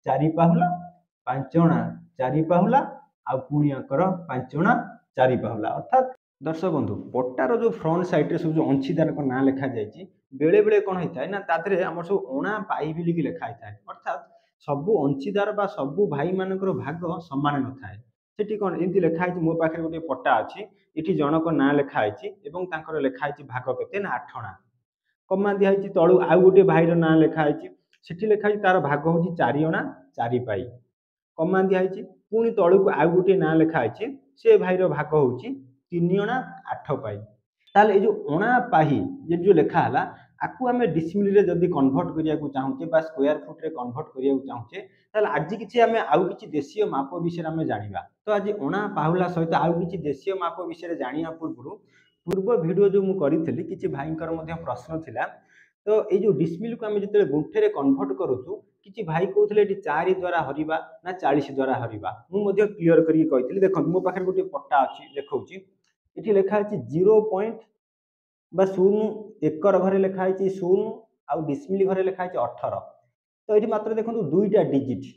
चारि पाहुला 5 अणा 4 पाहुला आ पुणी आंकर 5 अणा 4 पाहुला। अर्थात दर्शक बंधु पट्टार जो फ्रंट साइड रे सब जो अंशीदार को ना लिखा जायछि बेले बेले कोन होइथाय ना तादरे हमर सब अणा पाई बिली की लिखा होइथाय। अर्थात सबु अंशीदार बा सबु भाई मानकर भाग समान न थाए। सेठी कोन एंती लिखा होइछि मो पाखरे गोटे पट्टा अछि एठी जनक ना लिखा होइछि एवं तांकर लिखा होइछि भाग केते ना 8 अणा कमा दिया होइछि तळु आ गोटे भाई रो ना लिखा होइछि सेठी लिखा होइछि तार भाग होछि 4 अणा 4 पाई कमा दिया होइछि पुणी तळु को आ गोटे ना लिखा होइछि से भाई रो भाग होछि 3 अणा 8 पाई। ताले ए जो अणा पाही जे जो लिखा हला आकु हमें डिसिमिल रे जदी कन्वर्ट करिया को चाहूचे बा स्क्वायर फुट रे कन्वर्ट करिया को चाहूचे ताले आज किछि हमें आउ किछि देशीय माप विषय हमें जानिबा। तो आज अणा पाहुला सहित आउ किछि देशीय माप विषय जानिया पूर्व वीडियो जो मु करिथिली किछि भाईंकर मध्ये प्रश्न थिला। तो ए जो डिसिमिल को हमें जते गुंठे रे कन्वर्ट करूछु किछि भाई कहउथिले एटी 4 द्वारा हरिबा ना 40 द्वारा हरिबा मु मध्ये क्लियर करी कहिथिली। देखो मो पाखरे गोटे पट्टा अछि देखौछि एठी लिखा अछि 0 पॉइंट बा 0 एकर घरे लिखा अछि 0 आ डिसिमिल घरे लिखा अछि 18। तो एठी मात्र देखंतु दुईटा डिजिट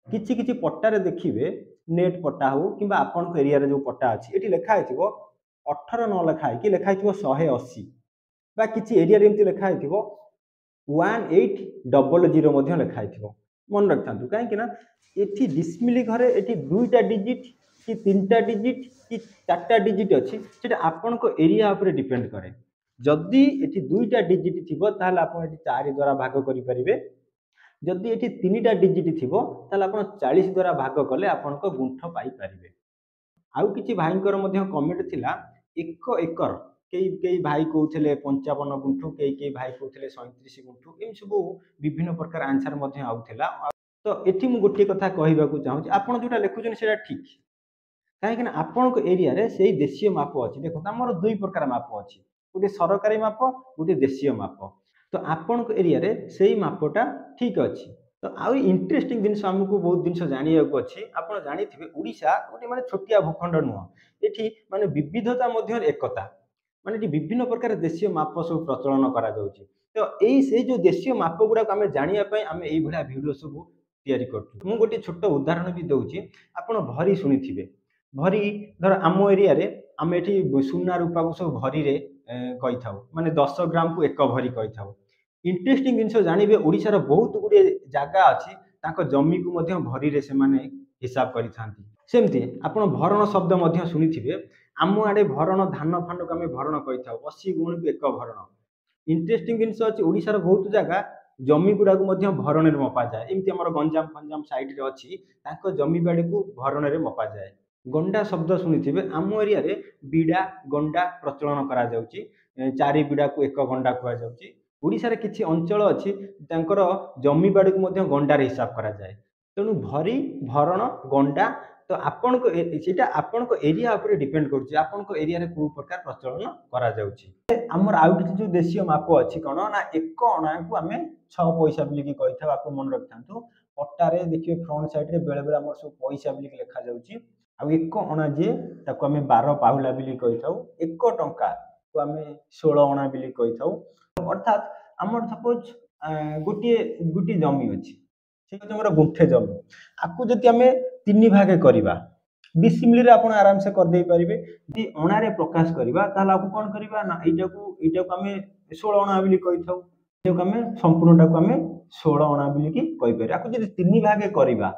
किछि किछि पट्टा रे देखिबे नेट पट्टा हो किबा आपन को एरिया रे जो पट्टा अछि एठी लिखा आइथिबो 18 न लिखा है कि लिखा आइथिबो 180 बा किछि एरिया रे एमति लिखा आइथिबो 1800 मध्ये लिखा आइथिबो। मन रखथांतु काहे कि ना एठी डिसिमिल घरे एठी दुईटा डिजिट कि तीनटा डिजिट कि चारटा डिजिट अछि सेटा आपन को एरिया ऊपर डिपेंड करे। जदि एठी दुईटा डिजिट थिबो ताहले आपन एठी 4 द्वारा भाग करि परिबे जदि एठी तीनटा डिजिट थिबो ताहले आपन 40 द्वारा भाग कले आपन को गुंठ पाई परिबे। आउ किछि भाईंकर मध्ये कमेंट थिला 1 एकर केई भाई कहउथिले 55 गुंठु केई भाई कहउथिले 37 गुंठु एम सब विभिन्न प्रकार आंसर मध्ये आउथिला। तो एठी मु गोटे कथा कहइबा को चाहूची आपन जोटा लिखुछन सेटा ठीक काहे कि ना आपन को एरिया रे सेही देशीय माप अछि। देखो हमर दुई प्रकार माप अछि गोटे सरकारी माप गोटे देशीय माप। तो आपन को एरिया रे सेही मापटा ठीक अछि। तो आउ इंटरेस्टिंग दिन हमकु बहुत दिन जानिया को अछि आपन जानिथिबे ओडिसा गोटे माने छोटिया भूखंड नुह एठी माने विविधता मध्ये एकता माने एठी विभिन्न प्रकार देशीय माप सब प्रचलन करा जाउची। तो एई से जो देशीय माप गुडा को हमें जानिया पय हमें एई भडा वीडियो सब तयारी करछु। मु गोटे छोट उदाहरण भी दउची आपन भरी सुनिथिबे भरी धर आम एरिया रे आम एठी सुना रूपा को सब भरी रे कहि थाउ माने 10 ग्राम को 1 भरी कहि थाउ। इंटरेस्टिंग जिनस जानिबे ओडिसा रो बहुत गुडे जागा अछि ताको जमी को मध्ये भरी रे से माने हिसाब करि थांती। सेमती आपन भरण शब्द मध्ये सुनिथिबे आम आडे भरण धान फान को हमें भरण कहि थाउ 80 गुण को 1 भरण। इंटरेस्टिंग जिनस अछि ओडिसा रो बहुत जागा जमी गुडा को मध्ये भरण रे मपा जाय एमती हमर गंजाम साइड रे अछि ताको जमी बाडी को भरण रे मपा जाय। गंडा शब्द सुनिथिबे आम एरिया रे बीडा गंडा प्रचलन करा जाउची 4 बीडा को 1 गंडा कहआ जाउची। ओडिसा रे किछि अंचल अछि तांकर जमी बाडी को मध्ये गंडा रे हिसाब करा जाय। तेनु भरी भरण गंडा तो आपन को सेटा आपन को एरिया ऊपर डिपेंड करछि आपन को एरिया रे को प्रकार प्रचलन करा जाउची। हमर आउ किछि जो देशीय माप अछि कोन ना 1 अणा को हमें 6 पैसा बिली की कहि था आपको मन रखथांतु पट्टा रे देखिए फ्रंट साइड रे बेले बेले हमर सब पैसा बिली की लिखा जाउची। आ 1 अणा जे ताको हमें 12 पाहुला बिली कहि थाउ 1 टंका को हमें 16 अणा बिली कहि थाउ। अर्थात हमर सपोज गुटी जमी अछि ठीक अछि हमर गुंठे जमी आकु जति हमें 3 भागे करिबा डिसिमिल रे आपण आराम से कर दे परिबे। यदि अणा रे प्रकाश करिबा ताला आकु कोन करिबा ना एटा को हमें 16 अणा बिली कहि थाउ एटा को हमें संपूर्णटा को हमें 16 अणा बिली की कहि पारे। आकु जति 3 भागे करिबा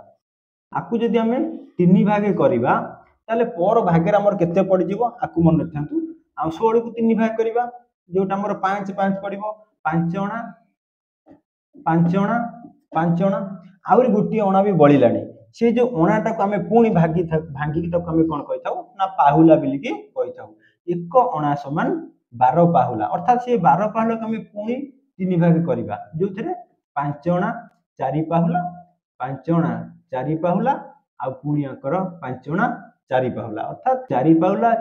आकु जति हमें 3 भागे करिबा ताले पर भागे रे हमर केते पड़ी जिवो आकु मन रखथांतु आ 16 को 3 भाग करिबा जोटा हमर 5 5 पड़िबो 5 अणा 5 अणा 5 अणा आउरी गुटी अणा भी बळिलानी से जो अणाटा को हमें पुणी भांगी की तक हमें कोन कहि थाउ ना पाहुला बिली की कहि थाउ। 1 अणा समान 12 पाहुला अर्थात से 12 पाहुला को हमें पुणी 3 भाग करिबा जोथरे 5 अणा 4 पाहुला 5 अणा 4 पाहुला आ पुणी आकर 5 अणा 4 पाहुला अर्थात 4 पाहुला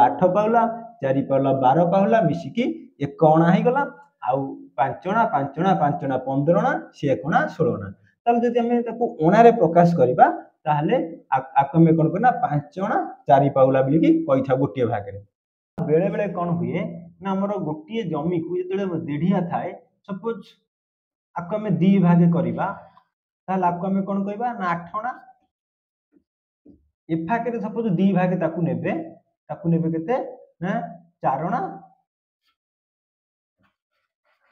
8 पाहुला 4 पाहुला 12 पाहुला मिसी की 1 अणा हे गला आ 5 अणा 5 अणा 5 अणा 15 अणा 1 अणा 16 अणा। ताले जदि हमें ताको अणा रे प्रकाश करिबा ताहले आकु हमें कोन करना 5 अणा 4 पाहुला बिली की कहि था गोटे भाग रे। बेले बेले कोन हुए ना हमर गोटे जमी को जतले देढिया थाए सपोज आकु हमें 2 भागे करिबा ତାହେଲେ आपको आम कौन कहवा ना 8 अणा एफाके सपोज 2 भागे ताकू नेबे केते ना 4 अणा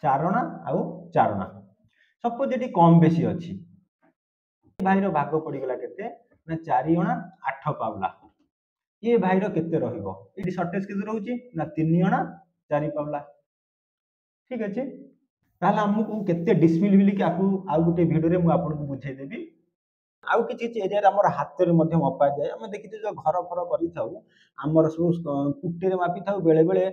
4 अणा आउ 4 अणा सपोज ये कम बेसी अच्छी भाई भाग पड़गला केते ना 4 अणा 8 पावला ये भाई केते रहिबो एटी शॉर्टेज केते रहउची ना 3 अणा 4 पावला ठीक अच्छे ताहले हमकु केते डिस्मिल बिली कि आपु आउ गुटे वीडियो रे मु आपनको बुझाई देबी आउ किछि किछि एरिया रे हमर हाथ रे मध्य मपा जाय हम देखि जो घर फर करि थाउ हमर सब कुटे रे मापि थाउ बेले बेले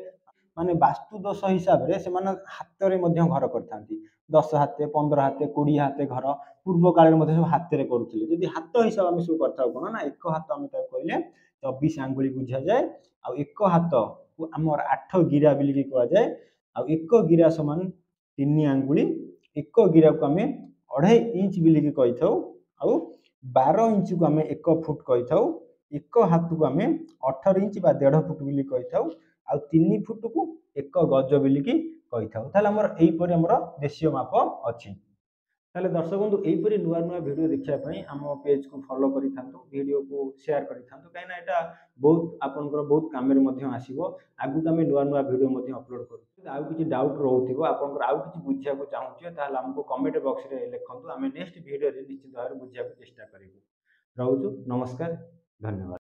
माने वास्तु दोष हिसाब रे से माने हाथ रे मध्य घर करथांती 10 हाथे 15 हाथे 20 हाथे घर पूर्व काल रे मध्य सब हाथ रे करूथिले जदि हाथ हिसाब हम सब करथाउ कोन ना एक हाथ हम ता कहले 24 आंगुली बुझा जाए आ एक हाथ को हमर 8 गिरा बिली कि कहवा जाए आ एक गिरा समान 3 आंगुली एक गिरा को हमें 2.5 इंच बिली कि कहि थाउ आ 12 इंच को हमें 1 फुट कहि थाउ एक हाथ को हमें 18 इंच बा 1.5 फुट बिली कहि थाउ आ 3 फुट को 1 गज बिली कि कहि थाउ ताले हमर एई परि हमर देशीय माप अछि ताले दर्शक बंधु एई परि नुवा नुवा वीडियो देखिया पई हम पेज को फॉलो करि थांतु वीडियो को शेयर करि थांतु काइना एटा बहुत आपनकर बहुत काम रे मध्य आसीबो आगु हम नुवा नुवा वीडियो मध्य अपलोड करू आउ किछि डाउट रहउथिबो आपनकर आउ किछि बुझिया को चाहूछियो ताले हमको कमेंट बॉक्स रे लिखंतु हम नेक्स्ट वीडियो रे निश्चित भाबरे बुझिया को चेष्टा करिबु रहउछु नमस्कार धन्यवाद।